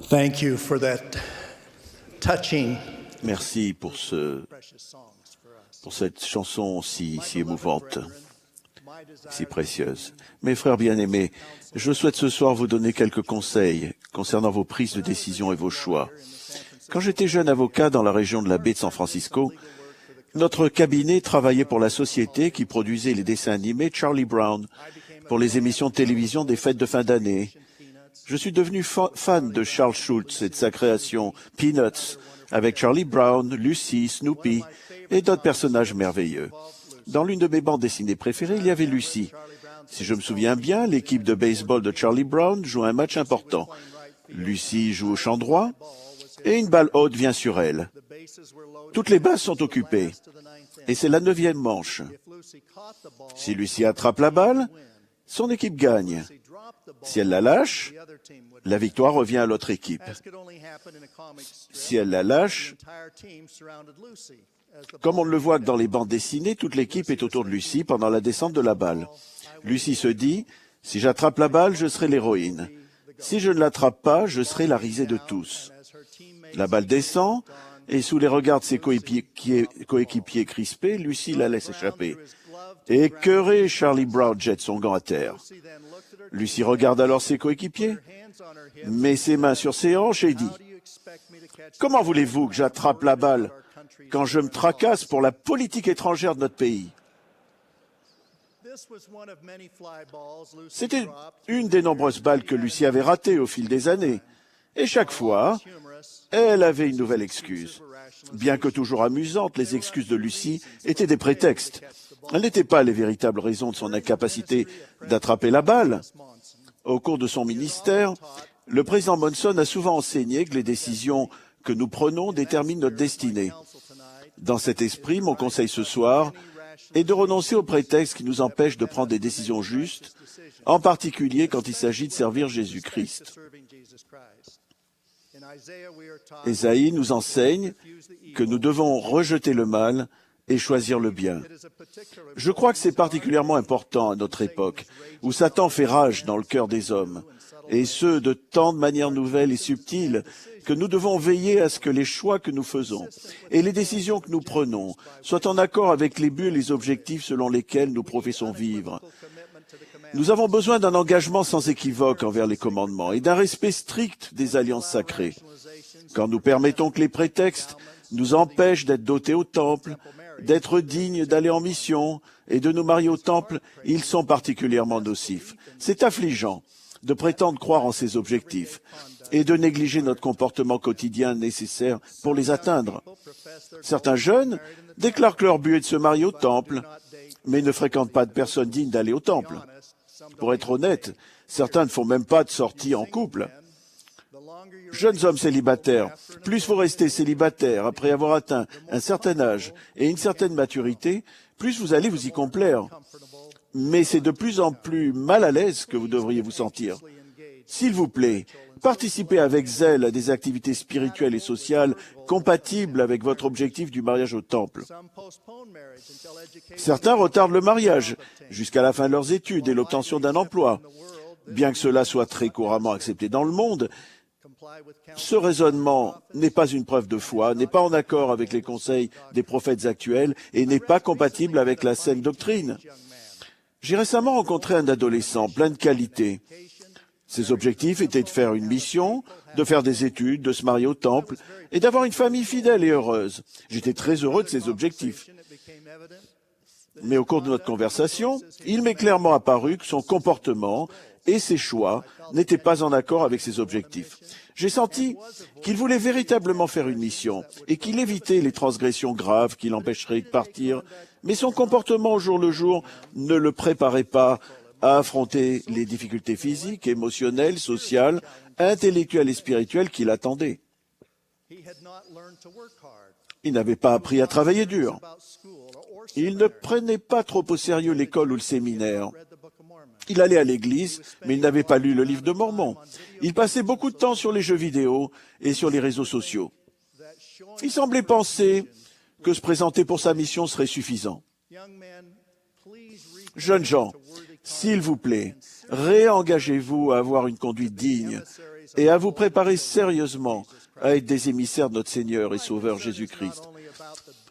Thank you for that touching. Merci pour cette chanson si émouvante, si précieuse. Mes frères bien-aimés, je souhaite ce soir vous donner quelques conseils concernant vos prises de décision et vos choix. Quand j'étais jeune avocat dans la région de la baie de San Francisco, notre cabinet travaillait pour la société qui produisait les dessins animés Charlie Brown pour les émissions de télévision des fêtes de fin d'année. Je suis devenu fan de Charles Schulz et de sa création Peanuts, avec Charlie Brown, Lucy, Snoopy et d'autres personnages merveilleux. Dans l'une de mes bandes dessinées préférées, il y avait Lucy. Si je me souviens bien, l'équipe de baseball de Charlie Brown joue un match important. Lucy joue au champ droit et une balle haute vient sur elle. Toutes les bases sont occupées et c'est la 9e manche. Si Lucy attrape la balle, son équipe gagne. Si elle la lâche, la victoire revient à l'autre équipe. Si elle la lâche, comme on le voit dans les bandes dessinées, toute l'équipe est autour de Lucy pendant la descente de la balle. Lucy se dit, si j'attrape la balle, je serai l'héroïne. Si je ne l'attrape pas, je serai la risée de tous. La balle descend, et sous les regards de ses coéquipiers crispés, Lucy la laisse échapper. Écœuré, Charlie Brown jette son gant à terre. Lucy regarde alors ses coéquipiers, met ses mains sur ses hanches et dit « Comment voulez-vous que j'attrape la balle quand je me tracasse pour la politique étrangère de notre pays ?» C'était une des nombreuses balles que Lucy avait ratées au fil des années. Et chaque fois, elle avait une nouvelle excuse. Bien que toujours amusantes, les excuses de Lucy étaient des prétextes. Elles n'étaient pas les véritables raisons de son incapacité d'attraper la balle. Au cours de son ministère, le président Monson a souvent enseigné que les décisions que nous prenons déterminent notre destinée. Dans cet esprit, mon conseil ce soir est de renoncer aux prétextes qui nous empêchent de prendre des décisions justes, en particulier quand il s'agit de servir Jésus-Christ. Ésaïe nous enseigne que nous devons rejeter le mal et choisir le bien. Je crois que c'est particulièrement important à notre époque, où Satan fait rage dans le cœur des hommes, et ce, de tant de manières nouvelles et subtiles, que nous devons veiller à ce que les choix que nous faisons et les décisions que nous prenons soient en accord avec les buts et les objectifs selon lesquels nous professons vivre. Nous avons besoin d'un engagement sans équivoque envers les commandements et d'un respect strict des alliances sacrées. Quand nous permettons que les prétextes nous empêchent d'être dotés au temple, d'être dignes d'aller en mission et de nous marier au temple, ils sont particulièrement nocifs. C'est affligeant de prétendre croire en ces objectifs et de négliger notre comportement quotidien nécessaire pour les atteindre. Certains jeunes déclarent que leur but est de se marier au temple, mais ne fréquentent pas de personnes dignes d'aller au temple. Pour être honnête, certains ne font même pas de sortie en couple. Jeunes hommes célibataires, plus vous restez célibataire après avoir atteint un certain âge et une certaine maturité, plus vous allez vous y complaire. Mais c'est de plus en plus mal à l'aise que vous devriez vous sentir. S'il vous plaît, participez avec zèle à des activités spirituelles et sociales compatibles avec votre objectif du mariage au temple. Certains retardent le mariage jusqu'à la fin de leurs études et l'obtention d'un emploi. Bien que cela soit très couramment accepté dans le monde, ce raisonnement n'est pas une preuve de foi, n'est pas en accord avec les conseils des prophètes actuels et n'est pas compatible avec la saine doctrine. J'ai récemment rencontré un adolescent plein de qualités. Ses objectifs étaient de faire une mission, de faire des études, de se marier au temple et d'avoir une famille fidèle et heureuse. J'étais très heureux de ses objectifs. Mais au cours de notre conversation, il m'est clairement apparu que son comportement et ses choix n'étaient pas en accord avec ses objectifs. J'ai senti qu'il voulait véritablement faire une mission et qu'il évitait les transgressions graves qui l'empêcheraient de partir, mais son comportement au jour le jour ne le préparait pas à affronter les difficultés physiques, émotionnelles, sociales, intellectuelles et spirituelles qui l'attendaient. Il n'avait pas appris à travailler dur. Il ne prenait pas trop au sérieux l'école ou le séminaire. Il allait à l'église, mais il n'avait pas lu le livre de Mormon. Il passait beaucoup de temps sur les jeux vidéo et sur les réseaux sociaux. Il semblait penser que se présenter pour sa mission serait suffisant. Jeunes gens, s'il vous plaît, réengagez-vous à avoir une conduite digne et à vous préparer sérieusement à être des émissaires de notre Seigneur et Sauveur Jésus-Christ.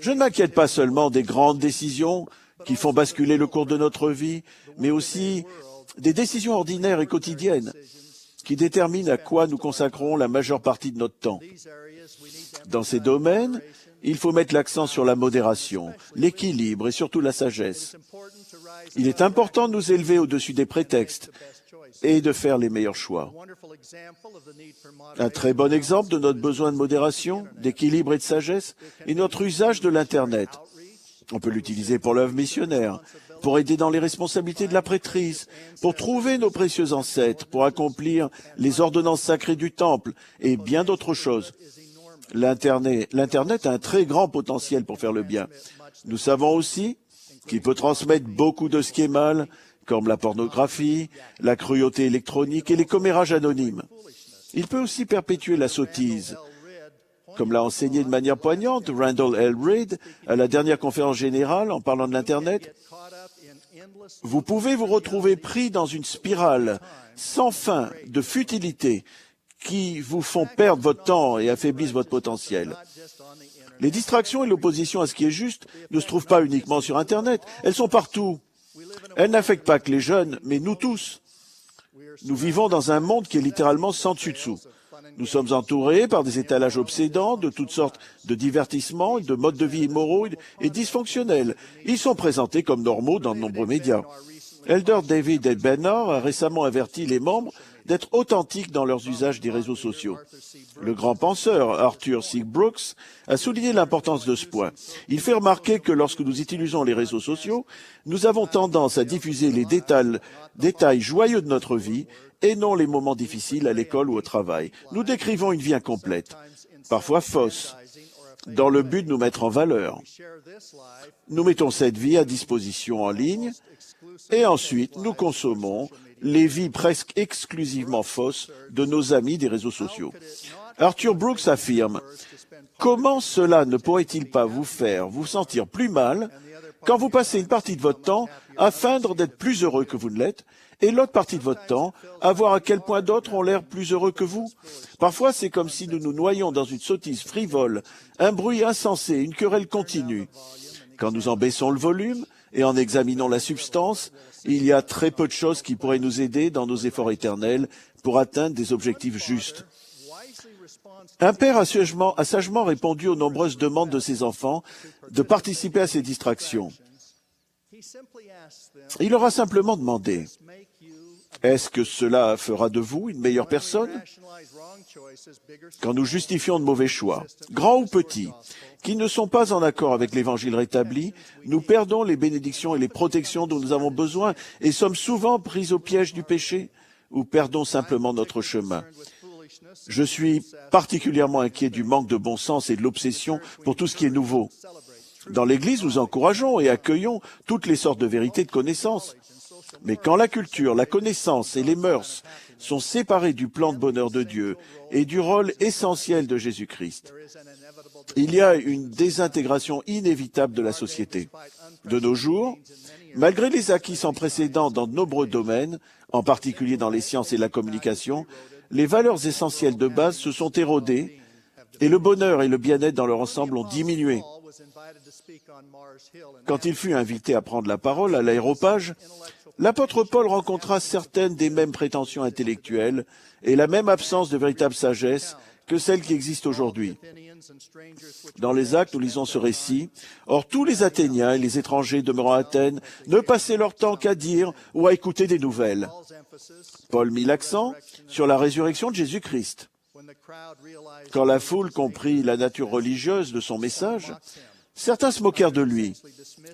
Je ne m'inquiète pas seulement des grandes décisions qui font basculer le cours de notre vie, mais aussi des décisions ordinaires et quotidiennes qui déterminent à quoi nous consacrerons la majeure partie de notre temps. Dans ces domaines, il faut mettre l'accent sur la modération, l'équilibre et surtout la sagesse. Il est important de nous élever au-dessus des prétextes et de faire les meilleurs choix. Un très bon exemple de notre besoin de modération, d'équilibre et de sagesse est notre usage de l'Internet. On peut l'utiliser pour l'œuvre missionnaire, pour aider dans les responsabilités de la prêtrise, pour trouver nos précieux ancêtres, pour accomplir les ordonnances sacrées du Temple et bien d'autres choses. L'Internet a un très grand potentiel pour faire le bien. Nous savons aussi qu'il peut transmettre beaucoup de ce qui est mal, comme la pornographie, la cruauté électronique et les commérages anonymes. Il peut aussi perpétuer la sottise. Comme l'a enseigné de manière poignante Randall L. Reed à la dernière conférence générale en parlant de l'Internet, vous pouvez vous retrouver pris dans une spirale sans fin de futilité qui vous font perdre votre temps et affaiblissent votre potentiel. Les distractions et l'opposition à ce qui est juste ne se trouvent pas uniquement sur Internet, elles sont partout. Elles n'affectent pas que les jeunes, mais nous tous. Nous vivons dans un monde qui est littéralement sans dessus-dessous. Nous sommes entourés par des étalages obsédants de toutes sortes de divertissements et de modes de vie immoraux et dysfonctionnels. Ils sont présentés comme normaux dans de nombreux médias. Elder David Ed Bennar a récemment averti les membres d'être authentiques dans leurs usages des réseaux sociaux. Le grand penseur Arthur C. Brooks a souligné l'importance de ce point. Il fait remarquer que lorsque nous utilisons les réseaux sociaux, nous avons tendance à diffuser les détails joyeux de notre vie et non les moments difficiles à l'école ou au travail. Nous décrivons une vie incomplète, parfois fausse, dans le but de nous mettre en valeur. Nous mettons cette vie à disposition en ligne et ensuite nous consommons les vies presque exclusivement fausses de nos amis des réseaux sociaux. Arthur Brooks affirme « Comment cela ne pourrait-il pas vous faire vous sentir plus mal quand vous passez une partie de votre temps à feindre d'être plus heureux que vous ne l'êtes et l'autre partie de votre temps à voir à quel point d'autres ont l'air plus heureux que vous? Parfois, c'est comme si nous nous noyions dans une sottise frivole, un bruit insensé, une querelle continue. Quand nous en baissons le volume et en examinons la substance, il y a très peu de choses qui pourraient nous aider dans nos efforts éternels pour atteindre des objectifs justes. Un père a sagement répondu aux nombreuses demandes de ses enfants de participer à ces distractions. Il leur a simplement demandé « Est-ce que cela fera de vous une meilleure personne ?» Quand nous justifions de mauvais choix, grands ou petits, qui ne sont pas en accord avec l'Évangile rétabli, nous perdons les bénédictions et les protections dont nous avons besoin et sommes souvent pris au piège du péché ou perdons simplement notre chemin. Je suis particulièrement inquiet du manque de bon sens et de l'obsession pour tout ce qui est nouveau. Dans l'Église, nous encourageons et accueillons toutes les sortes de vérités de connaissances. Mais quand la culture, la connaissance et les mœurs sont séparées du plan de bonheur de Dieu et du rôle essentiel de Jésus-Christ, il y a une désintégration inévitable de la société. De nos jours, malgré les acquis sans précédent dans de nombreux domaines, en particulier dans les sciences et la communication, les valeurs essentielles de base se sont érodées et le bonheur et le bien-être dans leur ensemble ont diminué. Quand il fut invité à prendre la parole à l'Aréopage, l'apôtre Paul rencontra certaines des mêmes prétentions intellectuelles et la même absence de véritable sagesse que celle qui existe aujourd'hui. Dans les Actes, nous lisons ce récit. « Or, tous les Athéniens et les étrangers demeurant à Athènes ne passaient leur temps qu'à dire ou à écouter des nouvelles. » Paul mit l'accent sur la résurrection de Jésus-Christ. Quand la foule comprit la nature religieuse de son message, certains se moquèrent de lui.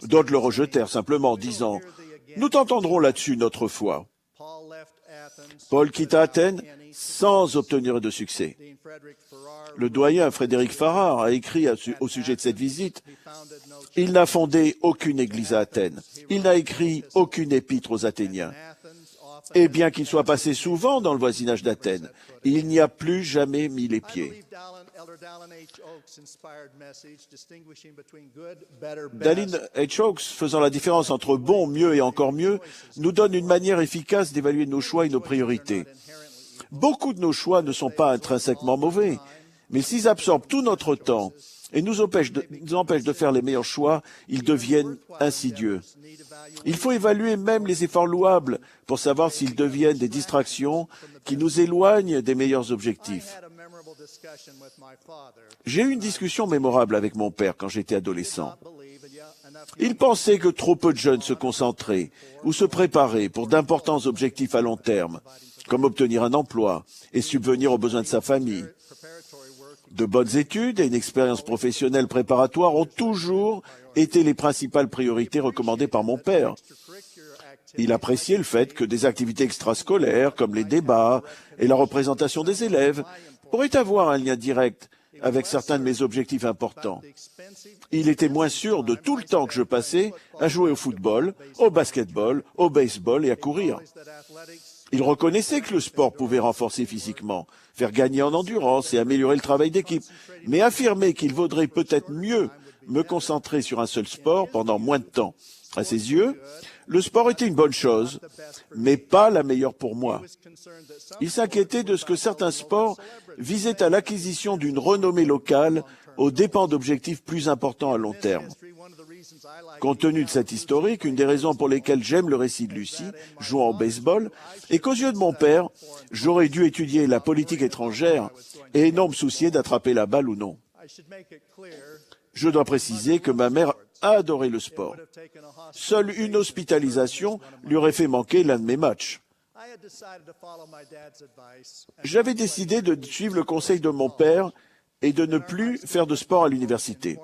D'autres le rejetèrent simplement, disant « Nous t'entendrons là-dessus une autre fois. » Paul quitta Athènes sans obtenir de succès. Le doyen Frédéric Farrar a écrit au sujet de cette visite « Il n'a fondé aucune église à Athènes. Il n'a écrit aucune épître aux Athéniens. Et bien qu'il soit passé souvent dans le voisinage d'Athènes, il n'y a plus jamais mis les pieds. » Dallin H. Oaks, faisant la différence entre bon, mieux et encore mieux, nous donne une manière efficace d'évaluer nos choix et nos priorités. Beaucoup de nos choix ne sont pas intrinsèquement mauvais, mais s'ils absorbent tout notre temps et nous empêchent de faire les meilleurs choix, ils deviennent insidieux. Il faut évaluer même les efforts louables pour savoir s'ils deviennent des distractions qui nous éloignent des meilleurs objectifs. J'ai eu une discussion mémorable avec mon père quand j'étais adolescent. Il pensait que trop peu de jeunes se concentraient ou se préparaient pour d'importants objectifs à long terme, comme obtenir un emploi et subvenir aux besoins de sa famille. De bonnes études et une expérience professionnelle préparatoire ont toujours été les principales priorités recommandées par mon père. Il appréciait le fait que des activités extrascolaires, comme les débats et la représentation des élèves, pourraient avoir un lien direct avec certains de mes objectifs importants. Il était moins sûr de tout le temps que je passais à jouer au football, au basketball, au baseball et à courir. Il reconnaissait que le sport pouvait renforcer physiquement, faire gagner en endurance et améliorer le travail d'équipe, mais affirmait qu'il vaudrait peut-être mieux me concentrer sur un seul sport pendant moins de temps. À ses yeux, le sport était une bonne chose, mais pas la meilleure pour moi. Il s'inquiétait de ce que certains sports visaient à l'acquisition d'une renommée locale aux dépens d'objectifs plus importants à long terme. Compte tenu de cet historique, une des raisons pour lesquelles j'aime le récit de Lucie, jouant au baseball, est qu'aux yeux de mon père, j'aurais dû étudier la politique étrangère et non me soucier d'attraper la balle ou non. Je dois préciser que ma mère a adoré le sport. Seule une hospitalisation lui aurait fait manquer l'un de mes matchs. J'avais décidé de suivre le conseil de mon père et de ne plus faire de sport à l'université.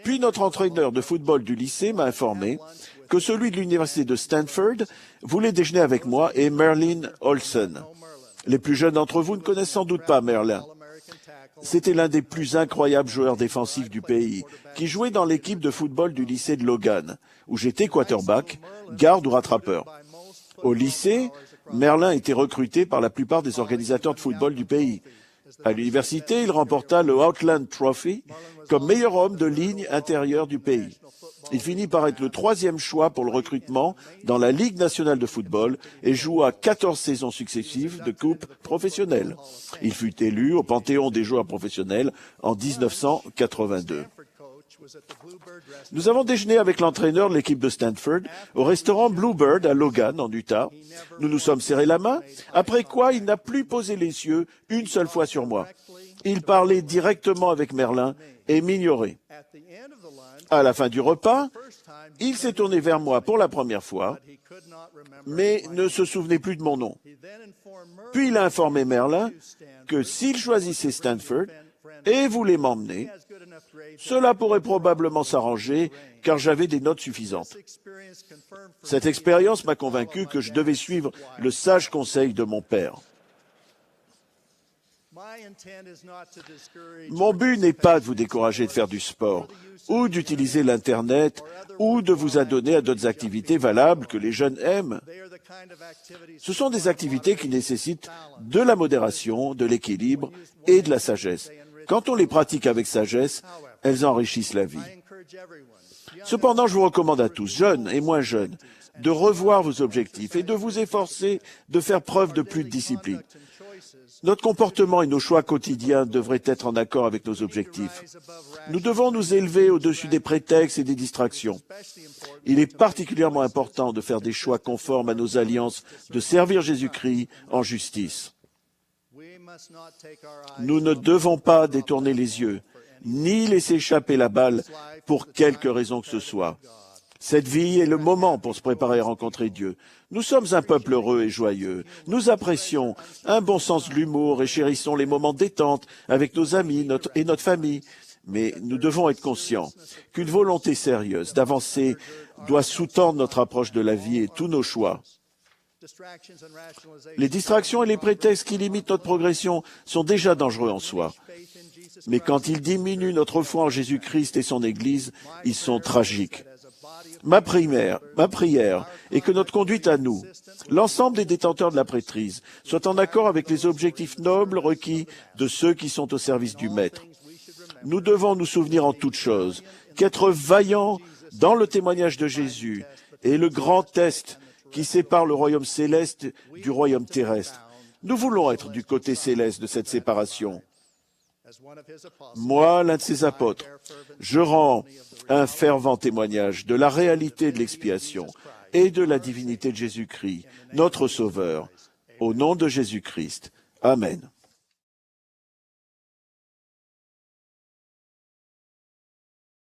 Puis notre entraîneur de football du lycée m'a informé que celui de l'université de Stanford voulait déjeuner avec moi et Merlin Olsen. Les plus jeunes d'entre vous ne connaissent sans doute pas Merlin. C'était l'un des plus incroyables joueurs défensifs du pays, qui jouait dans l'équipe de football du lycée de Logan, où j'étais quarterback, garde ou rattrapeur. Au lycée, Merlin était recruté par la plupart des organisateurs de football du pays. À l'université, il remporta le Outland Trophy comme meilleur homme de ligne intérieure du pays. Il finit par être le 3e choix pour le recrutement dans la Ligue nationale de football et joua 14 saisons successives de coupe professionnelle. Il fut élu au Panthéon des joueurs professionnels en 1982. Nous avons déjeuné avec l'entraîneur de l'équipe de Stanford au restaurant Bluebird à Logan, en Utah. Nous nous sommes serrés la main, après quoi il n'a plus posé les yeux une seule fois sur moi. Il parlait directement avec Merlin et m'ignorait. À la fin du repas, il s'est tourné vers moi pour la première fois, mais ne se souvenait plus de mon nom. Puis il a informé Merlin que s'il choisissait Stanford et voulait m'emmener, cela pourrait probablement s'arranger car j'avais des notes suffisantes. Cette expérience m'a convaincu que je devais suivre le sage conseil de mon père. Mon but n'est pas de vous décourager de faire du sport, ou d'utiliser l'Internet, ou de vous adonner à d'autres activités valables que les jeunes aiment. Ce sont des activités qui nécessitent de la modération, de l'équilibre et de la sagesse. Quand on les pratique avec sagesse, elles enrichissent la vie. Cependant, je vous recommande à tous, jeunes et moins jeunes, de revoir vos objectifs et de vous efforcer de faire preuve de plus de discipline. Notre comportement et nos choix quotidiens devraient être en accord avec nos objectifs. Nous devons nous élever au-dessus des prétextes et des distractions. Il est particulièrement important de faire des choix conformes à nos alliances, de servir Jésus-Christ en justice. Nous ne devons pas détourner les yeux, ni laisser échapper la balle pour quelque raison que ce soit. Cette vie est le moment pour se préparer à rencontrer Dieu. Nous sommes un peuple heureux et joyeux. Nous apprécions un bon sens de l'humour et chérissons les moments de détente avec nos amis et notre famille. Mais nous devons être conscients qu'une volonté sérieuse d'avancer doit sous-tendre notre approche de la vie et tous nos choix. Les distractions et les prétextes qui limitent notre progression sont déjà dangereux en soi. Mais quand ils diminuent notre foi en Jésus-Christ et son Église, ils sont tragiques. Ma prière est que notre conduite à nous, l'ensemble des détenteurs de la prêtrise, soit en accord avec les objectifs nobles requis de ceux qui sont au service du Maître. Nous devons nous souvenir en toutes choses qu'être vaillants dans le témoignage de Jésus est le grand test qui sépare le royaume céleste du royaume terrestre. Nous voulons être du côté céleste de cette séparation. Moi, l'un de ses apôtres, je rends un fervent témoignage de la réalité de l'expiation et de la divinité de Jésus-Christ, notre Sauveur. Au nom de Jésus-Christ. Amen.